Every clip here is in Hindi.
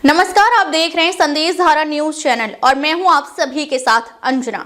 नमस्कार, आप देख रहे हैं संदेश धारा न्यूज चैनल और मैं हूं आप सभी के साथ अंजना।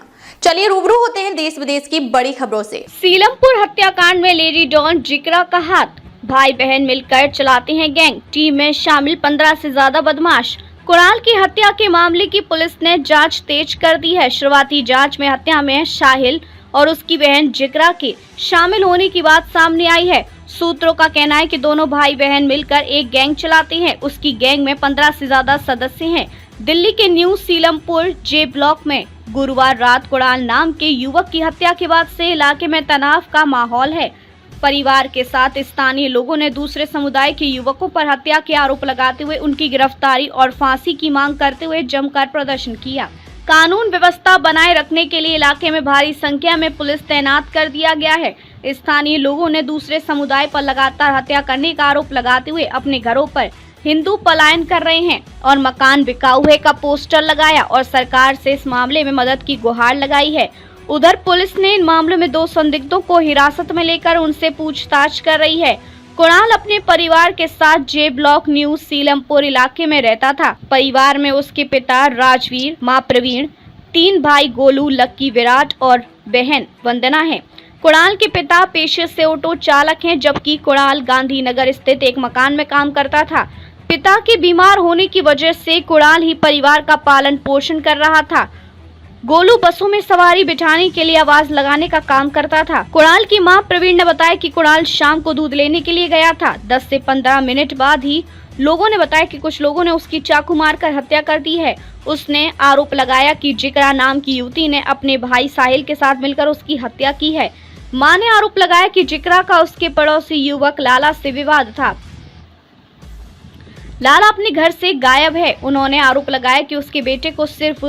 चलिए रूबरू होते हैं देश विदेश की बड़ी खबरों से। सीलमपुर हत्याकांड में लेडी डॉन जिक्रा का हाथ, भाई बहन मिलकर चलाते हैं गैंग, टीम में शामिल 15 से ज्यादा बदमाश। कुणाल की हत्या के मामले की पुलिस ने जांच तेज कर दी है। शुरुआती जांच में हत्या में साहिल और उसकी बहन जिक्रा के शामिल होने की बात सामने आई है। सूत्रों का कहना है कि दोनों भाई बहन मिलकर एक गैंग चलाते हैं। उसकी गैंग में 15 से ज्यादा सदस्य हैं। दिल्ली के न्यू सीलमपुर जे ब्लॉक में गुरुवार रात कुणाल नाम के युवक की हत्या के बाद से इलाके में तनाव का माहौल है। परिवार के साथ स्थानीय लोगों ने दूसरे समुदाय के युवकों पर हत्या के आरोप लगाते हुए उनकी गिरफ्तारी और फांसी की मांग करते हुए जमकर प्रदर्शन किया। कानून व्यवस्था बनाए रखने के लिए इलाके में भारी संख्या में पुलिस तैनात कर दिया गया है। स्थानीय लोगों ने दूसरे समुदाय पर लगातार हत्या करने का आरोप लगाते हुए अपने घरों पर हिंदू पलायन कर रहे हैं और मकान बिकाऊ है का पोस्टर लगाया और सरकार से इस मामले में मदद की गुहार लगाई है। उधर पुलिस ने इन मामलों में 2 संदिग्धों को हिरासत में लेकर उनसे पूछताछ कर रही है। कुणाल अपने परिवार के साथ जे ब्लॉक न्यू सीलमपुर इलाके में रहता था। परिवार में उसके पिता राजवीर, मां प्रवीण, 3 भाई गोलू, लक्की, विराट और बहन वंदना है। कुणाल के पिता पेशे से ऑटो चालक हैं, जबकि कुणाल गांधीनगर स्थित एक मकान में काम करता था। पिता के बीमार होने की वजह से कुणाल ही परिवार का पालन पोषण कर रहा था। गोलू बसों में सवारी बिठाने के लिए आवाज लगाने का काम करता था। कुणाल की मां प्रवीण ने बताया कि कुणाल शाम को दूध लेने के लिए गया था। 10 से 15 मिनट बाद ही लोगों ने बताया कि कुछ लोगों ने उसकी चाकू मारकर हत्या कर दी है। उसने आरोप लगाया कि जिक्रा नाम की युवती ने अपने भाई साहिल के साथ मिलकर उसकी हत्या की है। मां ने आरोप लगाया कि जिक्रा का उसके पड़ोसी युवक लाला से विवाद था। लाला अपने घर से गायब है। उन्होंने आरोप लगाया कि उसके बेटे को सिर्फ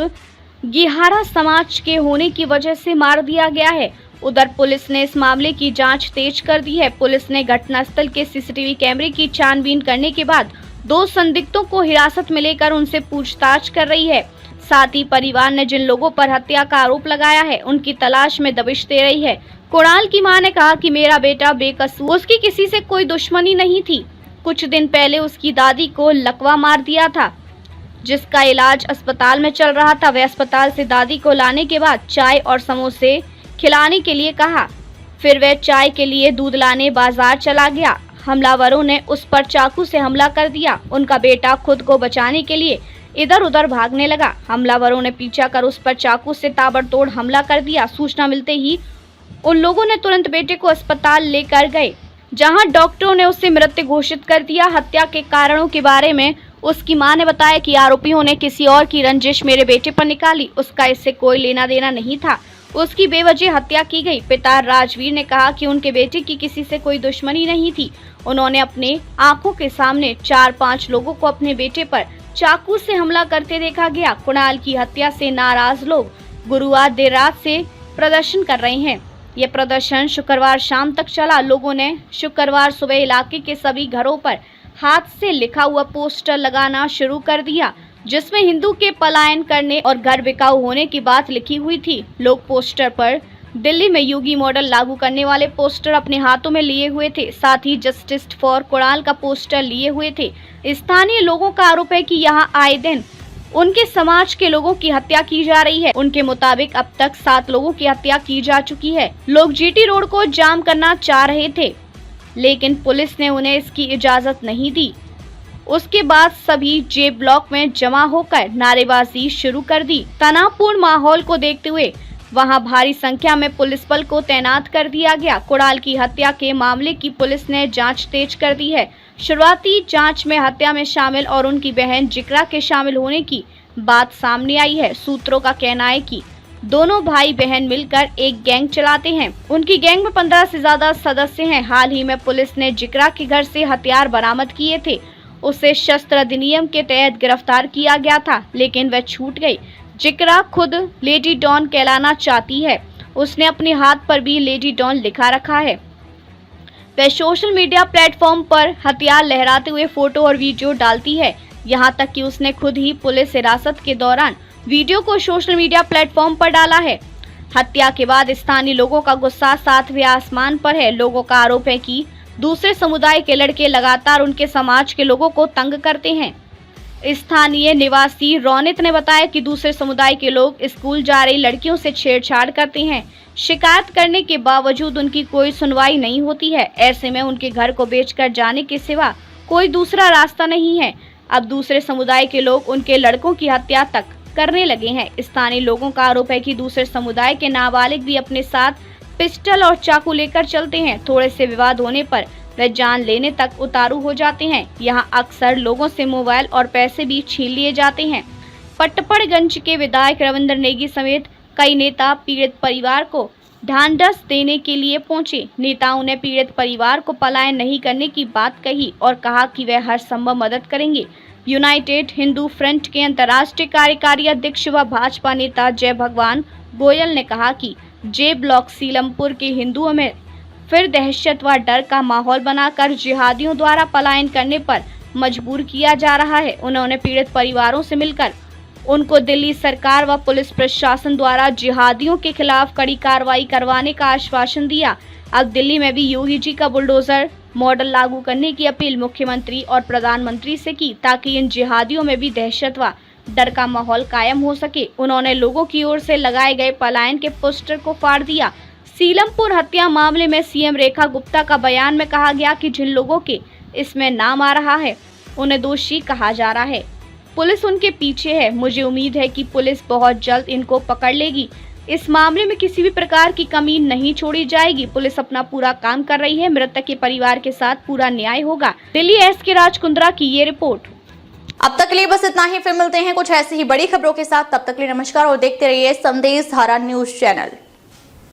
गिहारा समाज के होने की वजह से मार दिया गया है। उधर पुलिस ने इस मामले की जांच तेज कर दी है। पुलिस ने घटनास्थल के सीसीटीवी कैमरे की छानबीन करने के बाद 2 संदिग्धों को हिरासत में लेकर उनसे पूछताछ कर रही है। साथ ही परिवार ने जिन लोगों पर हत्या का आरोप लगाया है उनकी तलाश में दबिश दे रही है। कुणाल की मां ने कहा कि मेरा बेटा बेकसूर, उसकी किसी से कोई दुश्मनी नहीं थी। कुछ दिन पहले उसकी दादी को लकवा मार दिया था, जिसका इलाज अस्पताल में चल रहा था। वह अस्पताल से दादी को लाने के बाद चाय और समोसे खिलाने के लिए कहा। फिर वह चाय के लिए दूध लाने बाजार चला गया। हमलावरों ने उस पर चाकू से हमला कर दिया। उनका बेटा खुद को बचाने के लिए इधर उधर भागने लगा। हमलावरों ने पीछा कर उस पर चाकू से ताबड़तोड़ हमला कर दिया। सूचना मिलते ही उन लोगों ने तुरंत बेटे को अस्पताल लेकर गए, जहां डॉक्टरों ने उसे मृत घोषित कर दिया। हत्या के कारणों के बारे में उसकी मां ने बताया कि आरोपियों ने किसी और की रंजिश मेरे बेटे पर निकाली। उसका इससे कोई लेना देना नहीं था। उसकी बेवजह हत्या की गई। पिता राजवीर ने कहा कि उनके बेटे की किसी से कोई दुश्मनी नहीं थी। उन्होंने अपने आंखों के सामने 4-5 लोगों को अपने बेटे पर चाकू से हमला करते देखा गया। कुणाल की हत्या से नाराज लोग गुरुवार देर रात से प्रदर्शन कर रहे हैं। यह प्रदर्शन शुक्रवार शाम तक चला। लोगों ने शुक्रवार सुबह इलाके के सभी घरों पर हाथ से लिखा हुआ पोस्टर लगाना शुरू कर दिया, जिसमें हिंदू के पलायन करने और घर बिकाऊ होने की बात लिखी हुई थी। लोग पोस्टर पर दिल्ली में योगी मॉडल लागू करने वाले पोस्टर अपने हाथों में लिए हुए थे। साथ ही जस्टिस फॉर कुणाल का पोस्टर लिए हुए थे। स्थानीय लोगों का आरोप है कि यहां आए दिन उनके समाज के लोगों की हत्या की जा रही है। उनके मुताबिक अब तक 7 लोगों की हत्या की जा चुकी है। लोग जीटी रोड को जाम करना चाह रहे थे, लेकिन पुलिस ने उन्हें इसकी इजाजत नहीं दी। उसके बाद सभी जे ब्लॉक में जमा होकर नारेबाजी शुरू कर दी। तनावपूर्ण माहौल को देखते हुए वहां भारी संख्या में पुलिस बल को तैनात कर दिया गया। कुणाल की हत्या के मामले की पुलिस ने जांच तेज कर दी है। शुरुआती जांच में हत्या में शामिल और उनकी बहन जिक्रा के शामिल होने की बात सामने आई है। सूत्रों का कहना है कि दोनों भाई बहन मिलकर एक गैंग चलाते हैं। उनकी गैंग में 15 से ज्यादा सदस्य हैं। हाल ही में पुलिस ने जिक्रा के घर से हथियार बरामद किए थे। उसे शस्त्र अधिनियम के तहत गिरफ्तार किया गया था, लेकिन वह छूट गई। जिक्रा खुद लेडी डॉन कहलाना चाहती है। उसने अपने हाथ पर भी लेडी डॉन लिखा रखा है। वह सोशल मीडिया प्लेटफॉर्म पर हथियार लहराते हुए फोटो और वीडियो डालती है। यहाँ तक कि उसने खुद ही पुलिस हिरासत के दौरान वीडियो को सोशल मीडिया प्लेटफॉर्म पर डाला है। हत्या के बाद स्थानीय लोगों का गुस्सा 7वें आसमान पर है। लोगों का आरोप है कि दूसरे समुदाय के लड़के लगातार उनके समाज के लोगों को तंग करते हैं। स्थानीय निवासी रौनित ने बताया कि दूसरे समुदाय के लोग स्कूल जा रही लड़कियों से छेड़छाड़ करते हैं। शिकायत करने के बावजूद उनकी कोई सुनवाई नहीं होती है। ऐसे में उनके घर को बेचकर जाने के सिवा कोई दूसरा रास्ता नहीं है। अब दूसरे समुदाय के लोग उनके लड़कों की हत्या तक करने लगे हैं। स्थानीय लोगों का आरोप है कि दूसरे समुदाय के नाबालिग भी अपने साथ पिस्टल और चाकू लेकर चलते हैं। थोड़े से विवाद होने पर वे जान लेने तक उतारू हो जाते हैं। यहाँ अक्सर लोगों से मोबाइल और पैसे भी छीन लिए जाते हैं। पटपड़गंज के विधायक रविंद्र नेगी समेत कई नेता पीड़ित परिवार को ढांढस देने के लिए पहुंचे। नेताओं ने पीड़ित परिवार को पलायन नहीं करने की बात कही और कहा कि वे हर संभव मदद करेंगे। यूनाइटेड हिंदू फ्रंट के अंतर्राष्ट्रीय कार्यकारी अध्यक्ष व भाजपा नेता जय भगवान गोयल ने कहा कि जे ब्लॉक सीलमपुर के हिंदुओं में फिर दहशत व डर का माहौल बनाकर जिहादियों द्वारा पलायन करने पर मजबूर किया जा रहा है। उन्होंने पीड़ित परिवारों से मिलकर उनको दिल्ली सरकार व पुलिस प्रशासन द्वारा जिहादियों के खिलाफ कड़ी कार्रवाई करवाने का आश्वासन दिया। अब दिल्ली में भी योगी जी का बुलडोजर मॉडल लागू करने की अपील मुख्यमंत्री और प्रधानमंत्री से की, ताकि इन जिहादियों में भी दहशत व डर का माहौल कायम हो सके। उन्होंने लोगों की ओर से लगाए गए पलायन के पोस्टर को फाड़ दिया। सीलमपुर हत्या मामले में सीएम रेखा गुप्ता का बयान में कहा गया कि जिन लोगों के इसमें नाम आ रहा है उन्हें दोषी कहा जा रहा है। पुलिस उनके पीछे है। मुझे उम्मीद है कि पुलिस बहुत जल्द इनको पकड़ लेगी। इस मामले में किसी भी प्रकार की कमी नहीं छोड़ी जाएगी। पुलिस अपना पूरा काम कर रही है। मृतक के परिवार के साथ पूरा न्याय होगा। दिल्ली एसके राज कुंद्रा की ये रिपोर्ट। अब तक के लिए बस इतना ही। फिर मिलते हैं कुछ ऐसी ही बड़ी खबरों के साथ। तब तक के लिए नमस्कार और देखते रहिए संदेश धारा न्यूज चैनल।